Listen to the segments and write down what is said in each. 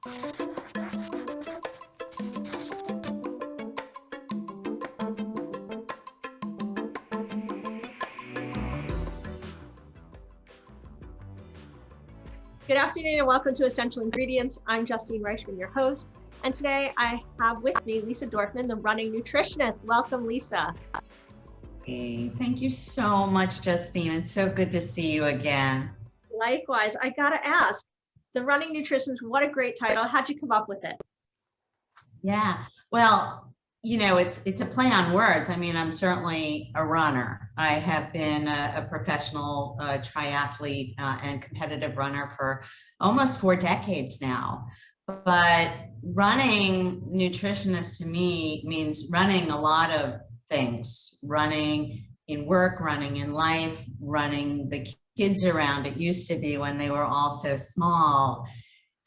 Good afternoon and welcome to Essential Ingredients. I'm Justine Reichman, your host. And today I have with me Lisa Dorfman, the Running Nutritionist. Welcome, Lisa. Hey, thank you so much, Justine. It's so good to see you again. Likewise, I gotta ask, the Running Nutritionist, what a great title. How'd you come up with it? Yeah, well, you know, it's a play on words. I mean, I'm certainly a runner. I have been a professional triathlete and competitive runner for almost 4 decades now. But running nutritionist to me means running a lot of things, running in work, running in life, running the kids around. It used to be when they were all so small.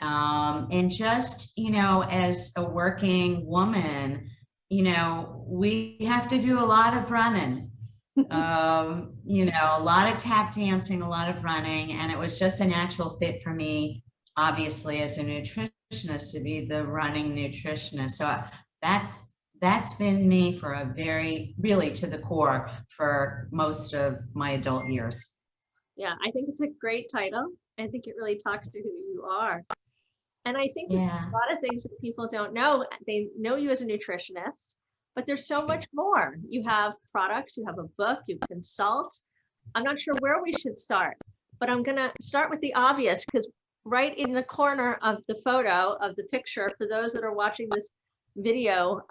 And just, you know, as a working woman, you know, we have to do a lot of running, you know, a lot of tap dancing, a lot of running. And it was just a natural fit for me, obviously, as a nutritionist, to be the running nutritionist. So that's been me for a really to the core for most of my adult years. Yeah, I think it's a great title. I think it really talks to who you are. And I think a lot of things that people don't know, they know you as a nutritionist, but there's so much more. You have products, you have a book, you consult. I'm not sure where we should start, but I'm going to start with the obvious, because right in the corner of the photo of the picture, for those that are watching this video,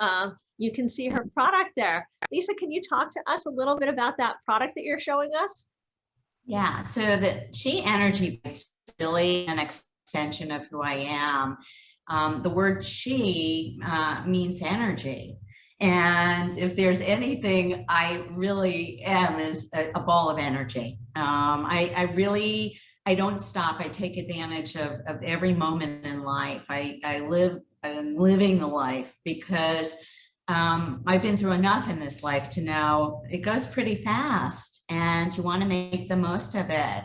you can see her product there. Lisa, can you talk to us a little bit about that product that you're showing us? Yeah, so the Chi Energy is really an extension of who I am. The word Chi means energy. And if there's anything I really am, is a ball of energy. I don't stop. I take advantage of every moment in life. I'm living the life because I've been through enough in this life to know it goes pretty fast and you want to make the most of it.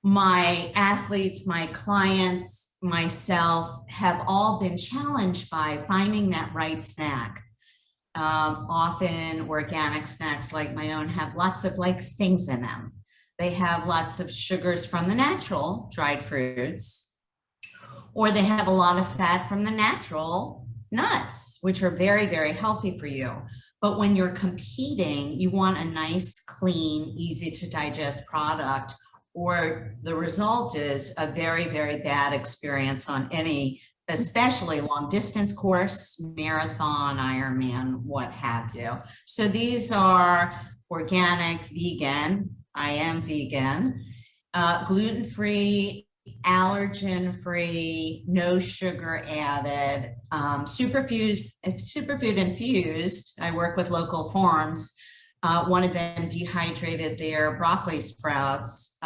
My athletes, my clients, myself have all been challenged by finding that right snack. Often organic snacks like my own have lots of things in them. They have lots of sugars from the natural dried fruits, or they have a lot of fat from the natural nuts, which are very, very healthy for you. But when you're competing, you want a nice, clean, easy to digest product, or the result is a very, very bad experience on any, especially long distance course, marathon, Ironman, what have you. So these are organic, vegan. I am vegan, gluten-free, allergen-free, no sugar added, superfood infused. I work with local farms. One of them dehydrated their broccoli sprouts.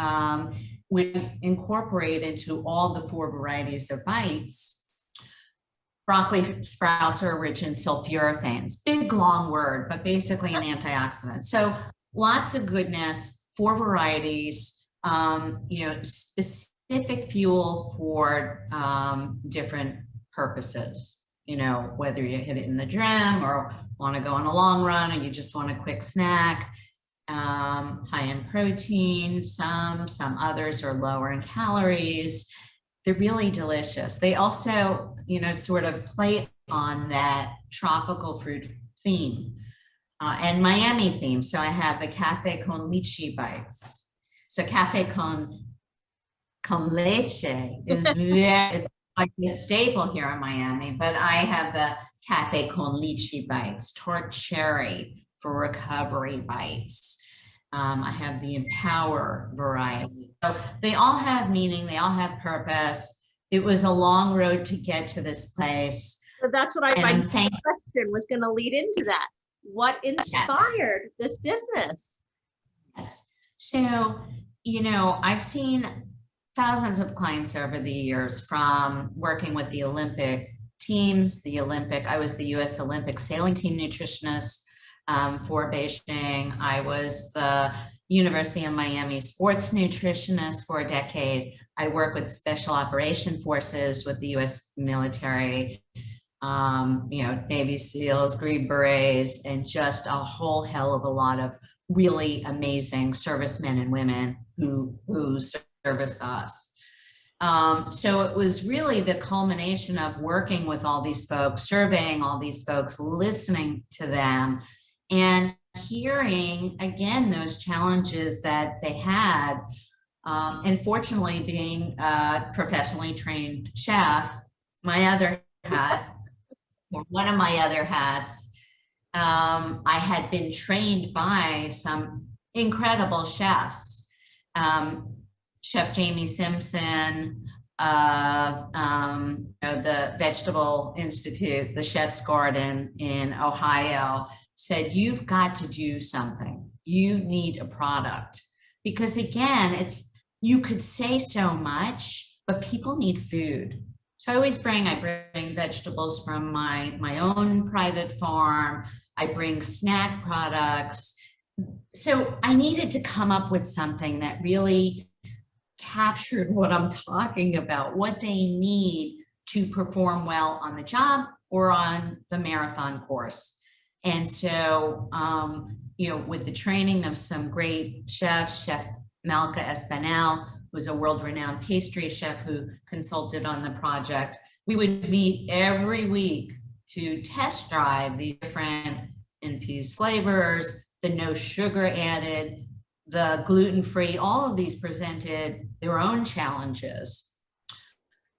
We incorporate into all the 4 varieties of bites. Broccoli sprouts are rich in sulforaphane. Big, long word, but basically an antioxidant. So lots of goodness, 4 varieties, you know, specific fuel for different purposes. You know, whether you hit it in the gym or want to go on a long run, or you just want a quick snack, high in protein, some others are lower in calories. They're really delicious. They also, you know, sort of play on that tropical fruit theme and Miami theme. So I have the cafe con leche bites. So cafe con leche is it's like the staple here in Miami, but I have the cafe con leche bites, tart cherry for recovery bites. I have the Empower variety. So they all have meaning, they all have purpose. It was a long road to get to this place. So that's what my question was going to lead into that. What inspired this business? Yes. So, you know, I've seen thousands of clients over the years, from working with the Olympic teams, I was the US Olympic sailing team nutritionist for Beijing. I was the University of Miami sports nutritionist for a decade. I work with special operation forces with the U.S. military, Navy SEALs, Green Berets, and just a whole hell of a lot of really amazing servicemen and women who service us. So it was really the culmination of working with all these folks, surveying all these folks, listening to them, and hearing again those challenges that they had. And fortunately, being a professionally trained chef, my other hat, or one of my other hats, I had been trained by some incredible chefs. Chef Jamie Simpson of the Vegetable Institute, the Chef's Garden in Ohio, said, you've got to do something. You need a product. Because again, you could say so much, but people need food. So I bring vegetables from my own private farm. I bring snack products. So I needed to come up with something that really captured what I'm talking about, what they need to perform well on the job or on the marathon course. And so, with the training of some great chefs, Chef Malka Espinel, who's a world-renowned pastry chef who consulted on the project, we would meet every week to test drive the different infused flavors, the no sugar added, the gluten-free. All of these presented their own challenges.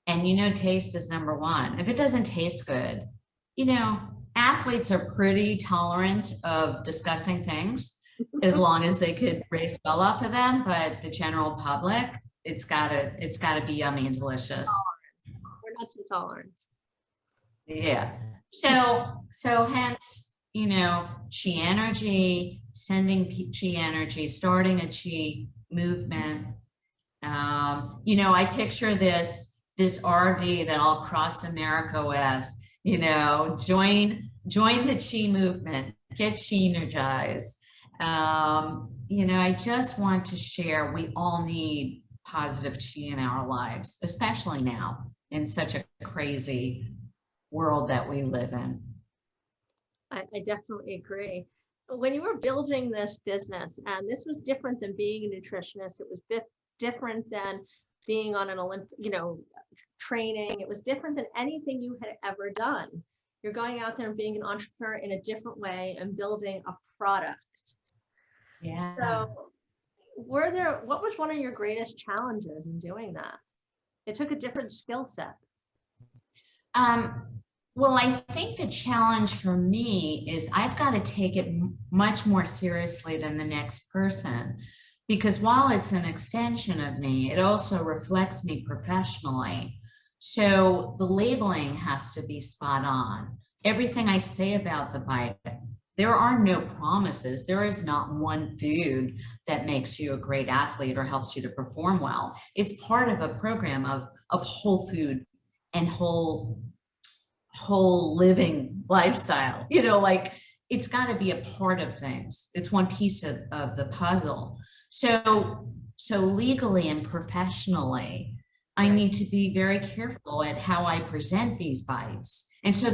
And taste is number one. If it doesn't taste good, athletes are pretty tolerant of disgusting things as long as they could race well off of them. But the general public, it's gotta be yummy and delicious. We're not so tolerant. Yeah. So hence, Chi Energy, sending Chi Energy, starting a Chi movement. I picture this RV that I'll cross America with, join the Chi movement, get Chi energized. I just want to share, we all need positive Chi in our lives, especially now in such a crazy world that we live in. I definitely agree. When you were building this business, and this was different than being a nutritionist, it was different than being on an training. It was different than anything you had ever done. You're going out there and being an entrepreneur in a different way and building a product. Yeah. So what was one of your greatest challenges in doing that? It took a different skill set. Well, I think the challenge for me is I've got to take it much more seriously than the next person, because while it's an extension of me, it also reflects me professionally. So the labeling has to be spot on. Everything I say about the bite, there are no promises. There is not one food that makes you a great athlete or helps you to perform well. It's part of a program of whole food and whole living lifestyle. It's got to be a part of things. It's one piece of the puzzle. So legally and professionally, I need to be very careful at how I present these bites. And so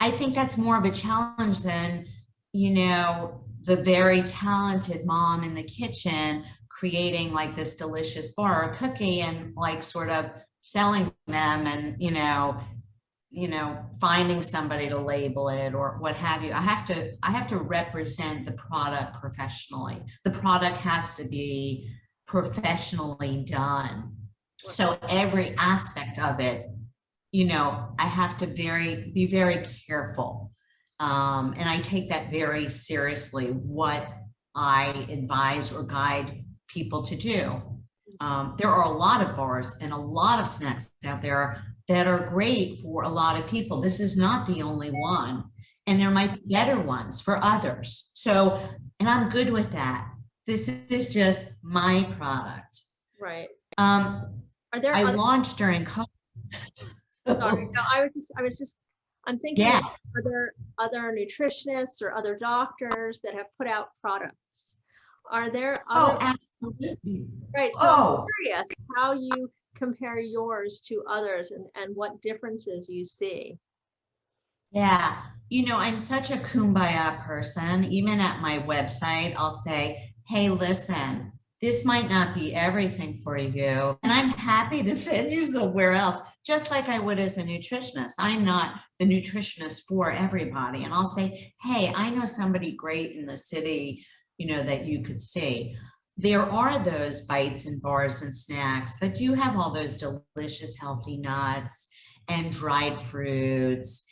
I think that's more of a challenge than, the very talented mom in the kitchen creating like this delicious bar or cookie and like sort of selling them and, finding somebody to label it or what have you. I have to represent the product professionally. The product has to be professionally done. So every aspect of it, I have to be very careful. And I take that very seriously, what I advise or guide people to do. There are a lot of bars and a lot of snacks out there that are great for a lot of people. This is not the only one. And there might be better ones for others. So, and I'm good with that. This is just my product. Right. Are there launched during COVID. Sorry, no, I'm thinking, yeah. Are there other nutritionists or other doctors that have put out products? Are there Oh, other, absolutely. right? So I'm curious how you compare yours to others and what differences you see. Yeah. I'm such a kumbaya person. Even at my website, I'll say, hey, listen, this might not be everything for you. And I'm happy to send you somewhere else, just like I would as a nutritionist. I'm not the nutritionist for everybody. And I'll say, hey, I know somebody great in the city, that you could see. There are those bites and bars and snacks that do have all those delicious, healthy nuts and dried fruits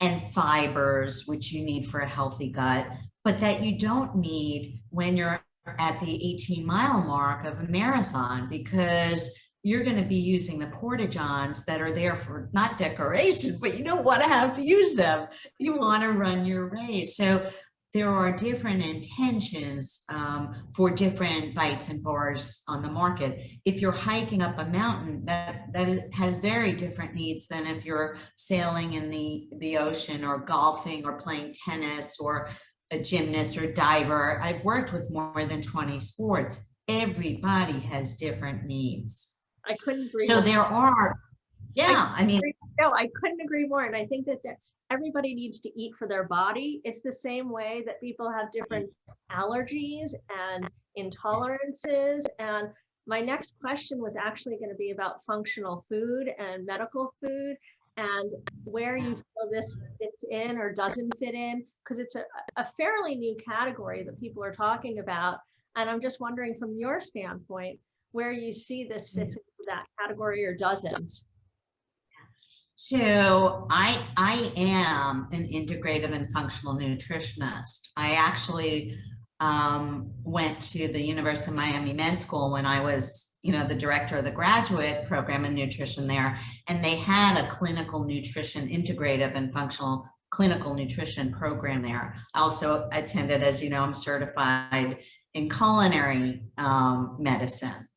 and fibers, which you need for a healthy gut, but that you don't need when you're at the 18-mile mark of a marathon, because you're going to be using the porta-johns that are there for not decoration, but you don't want to have to use them. You want to run your race. So there are different intentions for different bites and bars on the market. If you're hiking up a mountain, that has very different needs than if you're sailing in the ocean or golfing or playing tennis or a gymnast or diver. I've worked with more than 20 sports. Everybody has different needs. I couldn't agree So more. there are, yeah, No, I couldn't agree more. And I think that everybody needs to eat for their body. It's the same way that people have different allergies and intolerances. And my next question was actually going to be about functional food and medical food and where you feel this fits in or doesn't fit in, because it's a fairly new category that people are talking about. And I'm just wondering from your standpoint, where you see this fits into that category or doesn't. So I am an integrative and functional nutritionist. I actually went to the University of Miami Med School when I was, the director of the graduate program in nutrition there, and they had a clinical nutrition, integrative and functional clinical nutrition program there. I also attended, as you know, I'm certified in culinary medicine.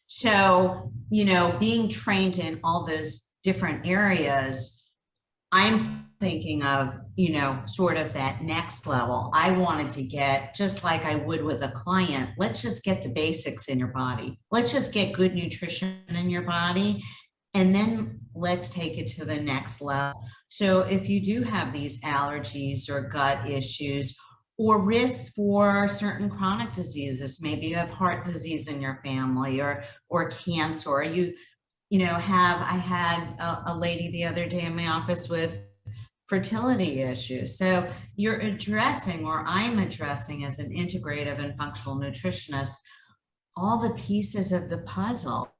So, being trained in all those different areas, I'm thinking of, sort of that next level. I wanted to get, just like I would with a client, let's just get the basics in your body. Let's just get good nutrition in your body. And then let's take it to the next level. So if you do have these allergies or gut issues or risks for certain chronic diseases, maybe you have heart disease in your family or cancer, or I had a lady the other day in my office with fertility issues. So you're addressing, or I'm addressing as an integrative and functional nutritionist, all the pieces of the puzzle.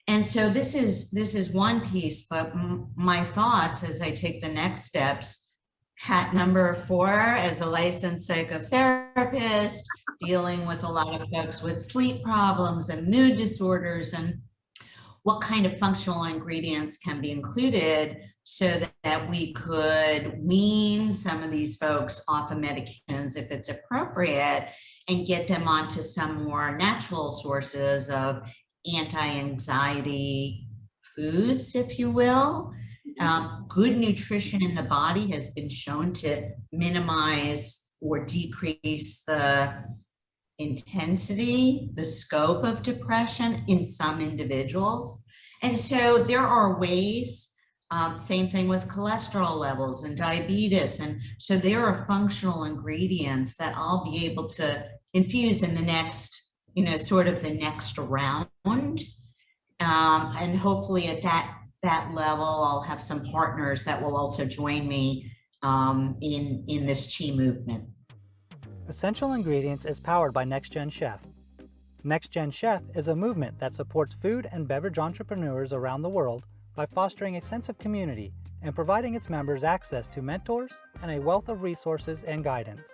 And so this is one piece, but my thoughts as I take the next steps, hat number 4 as a licensed psychotherapist, dealing with a lot of folks with sleep problems and mood disorders, and what kind of functional ingredients can be included so that we could wean some of these folks off of medications if it's appropriate and get them onto some more natural sources of anti-anxiety foods, if you will. Good nutrition in the body has been shown to minimize or decrease the intensity, the scope of depression in some individuals. And so there are ways, same thing with cholesterol levels and diabetes. And so there are functional ingredients that I'll be able to infuse in the next, sort of the next round. And hopefully at that level, I'll have some partners that will also join me in this Chi movement. Essential Ingredients is powered by Next Gen Chef. Next Gen Chef is a movement that supports food and beverage entrepreneurs around the world by fostering a sense of community and providing its members access to mentors and a wealth of resources and guidance.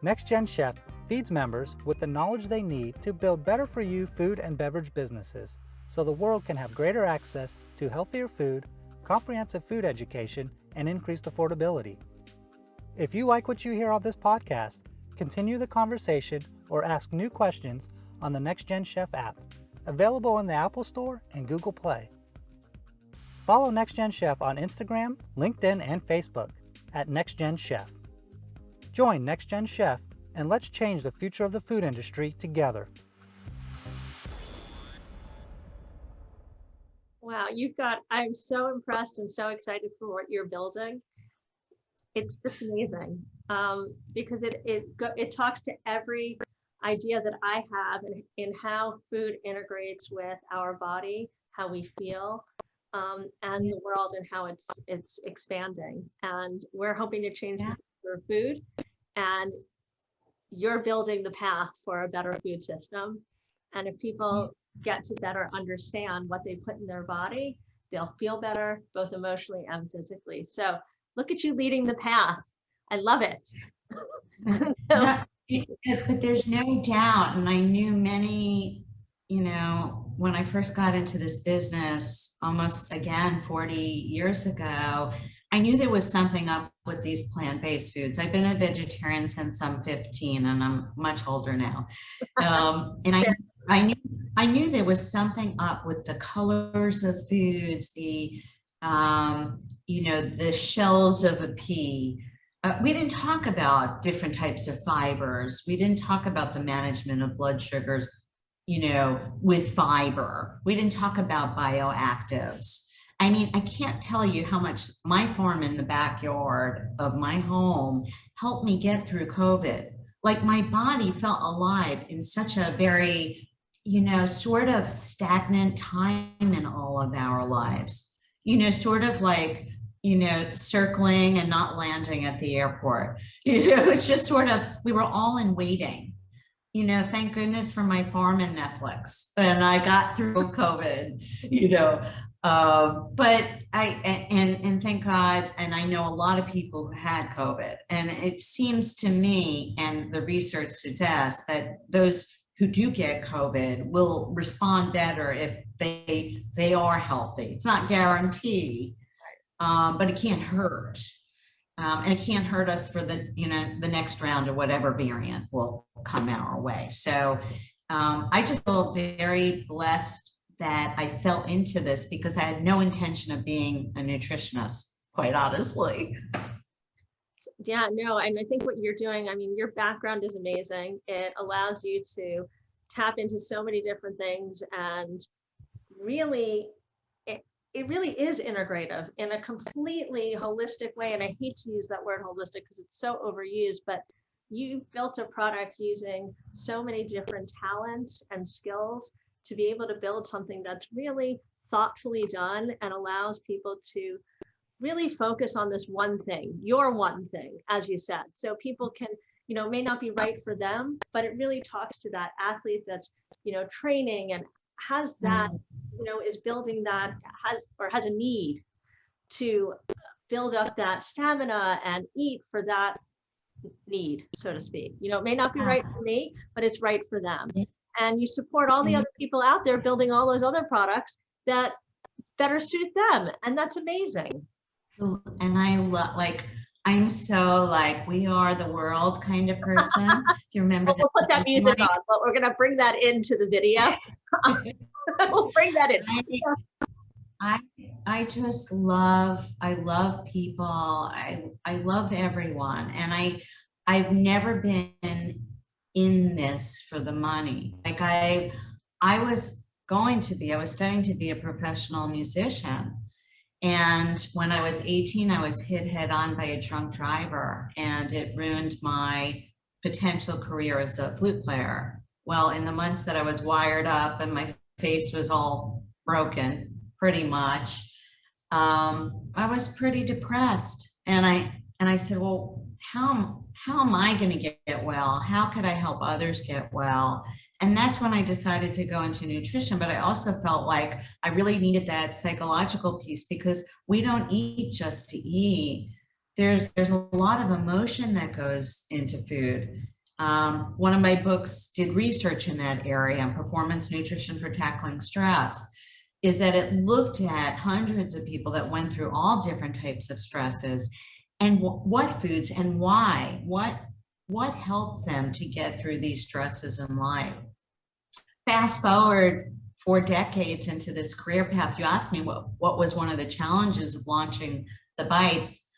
Next Gen Chef feeds members with the knowledge they need to build better for you food and beverage businesses so the world can have greater access to healthier food, comprehensive food education, and increased affordability. If you like what you hear on this podcast, continue the conversation or ask new questions on the Next Gen Chef app, available in the Apple Store and Google Play. Follow Next Gen Chef on Instagram, LinkedIn, and Facebook at Next Gen Chef. Join Next Gen Chef and let's change the future of the food industry together. Wow, I'm so impressed and so excited for what you're building. It's just amazing, because it talks to every idea that I have in how food integrates with our body, how we feel, and the world, and how it's expanding. And we're hoping to change the future of food, and you're building the path for a better food system. And if people get to better understand what they put in their body, they'll feel better, both emotionally and physically. So look at you leading the path. I love it. But there's no doubt, and I knew many, when I first got into this business, almost again 40 years ago, I knew there was something up with these plant-based foods. I've been a vegetarian since I'm 15, and I'm much older now. And I knew there was something up with the colors of foods, the shells of a pea. We didn't talk about different types of fibers. We didn't talk about the management of blood sugars, with fiber. We didn't talk about bioactives. I mean, I can't tell you how much my farm in the backyard of my home helped me get through COVID. Like, my body felt alive in such a very, sort of stagnant time in all of our lives, sort of like, circling and not landing at the airport. It's just sort of, we were all in waiting. Thank goodness for my farm and Netflix. And I got through COVID, but and thank God, and I know a lot of people who had COVID, and it seems to me, and the research suggests, that those who do get COVID will respond better if they are healthy. It's not guaranteed, but it can't hurt. And it can't hurt us for the next round of whatever variant will come our way. So I just feel very blessed that I fell into this, because I had no intention of being a nutritionist, quite honestly. Yeah, no, and I think what you're doing, I mean, your background is amazing. It allows you to tap into so many different things, and really, it really is integrative in a completely holistic way. And I hate to use that word holistic because it's so overused, but you built a product using so many different talents and skills to be able to build something that's really thoughtfully done and allows people to really focus on this one thing, your one thing, as you said. So people can, may not be right for them, but it really talks to that athlete that's, training and has that, is building that, has a need to build up that stamina and eat for that need, so to speak. It may not be right for me, but it's right for them. And you support all the other people out there building all those other products that better suit them. And that's amazing. And I love, I'm so we are the world kind of person. If you remember, we'll put that music on, but we're going to bring that into the video. We'll bring that in. I just love people. I love everyone. And I've never been in this for the money. I was studying to be a professional musician. And when I was 18, I was hit head on by a drunk driver, and it ruined my potential career as a flute player. Well, in the months that I was wired up and my face was all broken, pretty much, I was pretty depressed. And I said, well, how am I going to get well? How could I help others get well? And that's when I decided to go into nutrition. But I also felt like I really needed that psychological piece, because we don't eat just to eat. There's a lot of emotion that goes into food. One of my books did research in that area, on performance nutrition for tackling stress, is that it looked at hundreds of people that went through all different types of stresses, and what foods and why, what helped them to get through these stresses in life. Fast forward 4 decades into this career path, you asked me what was one of the challenges of launching the bites.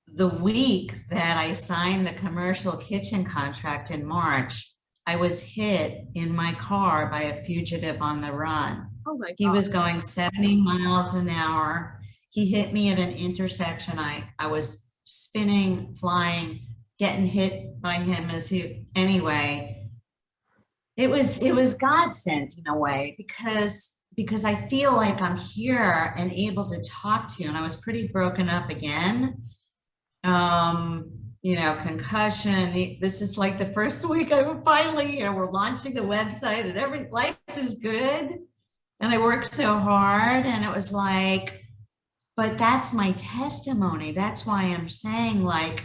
the week that I signed the commercial kitchen contract in March, I was hit in my car by a fugitive on the run. Oh my He God. was going 70 miles an hour. He hit me at an intersection. I was spinning, flying, getting hit by him anyway. It was God sent in a way because I feel like I'm here and able to talk to you. And I was pretty broken up again. Concussion. This is like the first week I would finally, we're launching the website and life is good. And I worked so hard, and it was like, but that's my testimony. That's why I'm saying, like,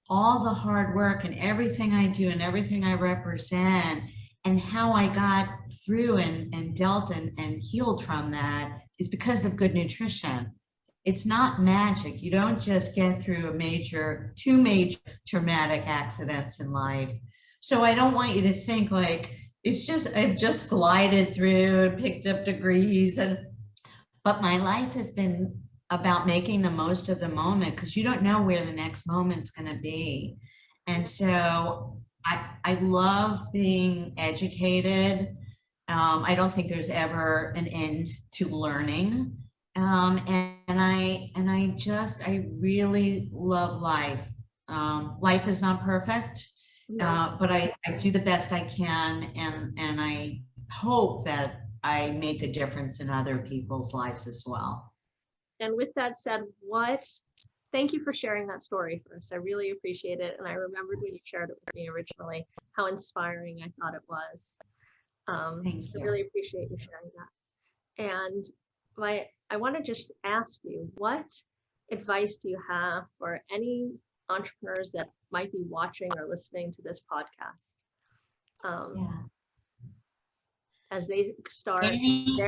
all the hard work and everything I do and everything I represent and how I got through and dealt and healed from that is because of good nutrition. It's not magic. You don't just get through two major traumatic accidents in life. So I don't want you to think like, I've just glided through and picked up degrees, but my life has been about making the most of the moment, because you don't know where the next moment's going to be. And so I love being educated. I don't think there's ever an end to learning. I really love life. Life is not perfect. But I do the best I can, and I hope that I make a difference in other people's lives as well. And with that said, thank you for sharing that story first. I really appreciate it. And I remembered when you shared it with me originally, how inspiring I thought it was. Thank you. I really appreciate you sharing that. And I want to just ask you, what advice do you have for any entrepreneurs that might be watching or listening to this podcast? As they start any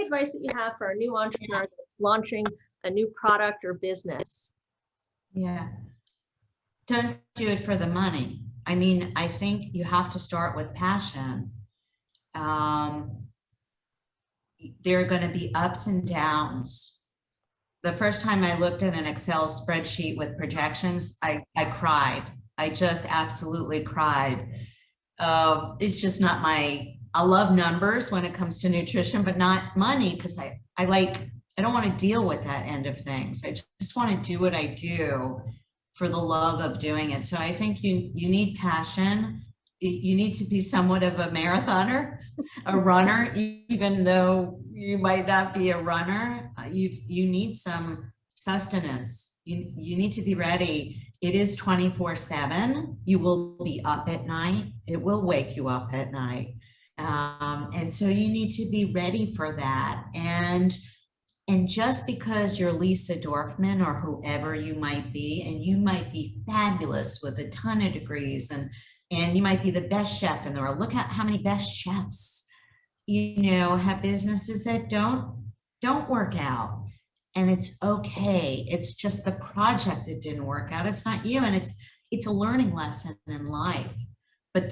advice that you have for a new entrepreneur that's launching a new product or business? Yeah. Don't do it for the money. I mean, I think you have to start with passion. There are going to be ups and downs. The first time I looked at an Excel spreadsheet with projections, I cried. I just absolutely cried. It's just not I love numbers when it comes to nutrition, but not money, because I don't want to deal with that end of things. I just want to do what I do for the love of doing it. So I think you need passion. You need to be somewhat of a marathoner, a runner, even though you might not be a runner. You need some sustenance. You need to be ready. It is 24/7. You will be up at night. It will wake you up at night. And so you need to be ready for that. And just because you're Lisa Dorfman or whoever you might be, and you might be fabulous with a ton of degrees, and you might be the best chef in the world. Look at how many best chefs, have businesses that don't work out. And it's okay. It's just the project that didn't work out. It's not you. And it's a learning lesson in life. But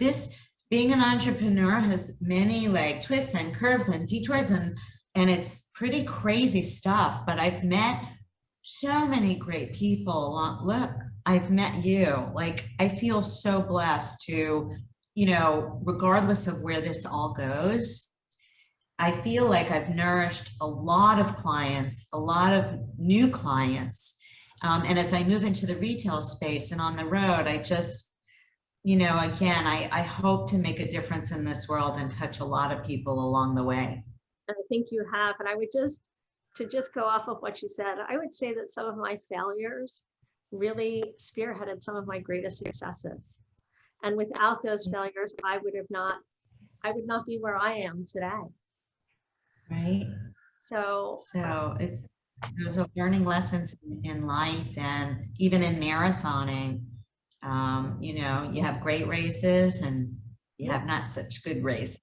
being an entrepreneur has many like twists and curves and detours, and it's pretty crazy stuff. But I've met so many great people. Look, I've met you. Like, I feel so blessed to, regardless of where this all goes, I feel like I've nourished a lot of clients, a lot of new clients. And as I move into the retail space and on the road, I just, again, I hope to make a difference in this world and touch a lot of people along the way. And I think you have. And I would to go off of what you said, I would say that some of my failures really spearheaded some of my greatest successes. And without those failures, I would not be where I am today. Right. So those are learning lessons in life, and even in marathoning. You have great races and you have not such good races,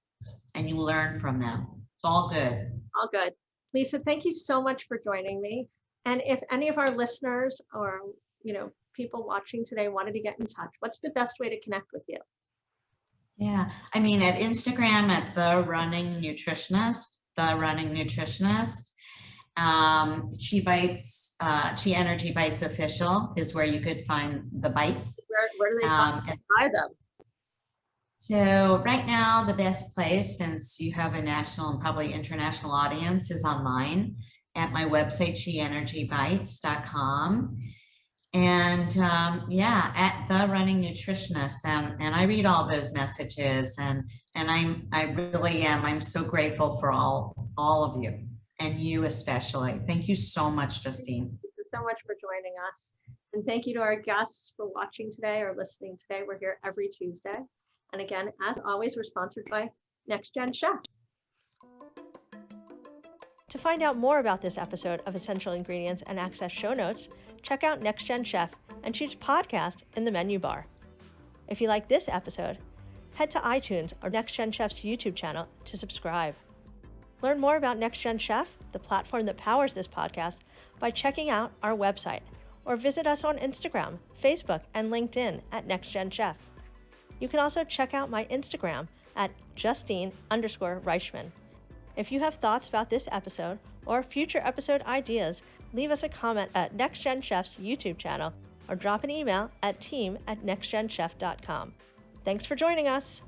and you learn from them. It's all good. All good. Lisa, thank you so much for joining me. And if any of our listeners or, people watching today wanted to get in touch, what's the best way to connect with you? Yeah. I mean, at Instagram at the Running Nutritionist. Chi Bites, Chi Energy Bites Official is where you could find the bites. Where do they buy them? So right now, the best place, since you have a national and probably international audience, is online at my website, chienergybites.com. And yeah, at the Running Nutritionist, and I read all those messages, and I really am. I'm so grateful for all of you, and you especially. Thank you so much, Justine. Thank you so much for joining us, and thank you to our guests for watching today or listening today. We're here every Tuesday, and again, as always, we're sponsored by Next Gen Chef. To find out more about this episode of Essential Ingredients and access show notes, check out Next Gen Chef and choose podcast in the menu bar. If you like this episode, head to iTunes or Next Gen Chef's YouTube channel to subscribe. Learn more about Next Gen Chef, the platform that powers this podcast, by checking out our website or visit us on Instagram, Facebook, and LinkedIn at Next Gen Chef. You can also check out my Instagram at Justine_Reichman. If you have thoughts about this episode or future episode ideas, leave us a comment at Next Gen Chef's YouTube channel or drop an email at team@nextgenchef.com. Thanks for joining us.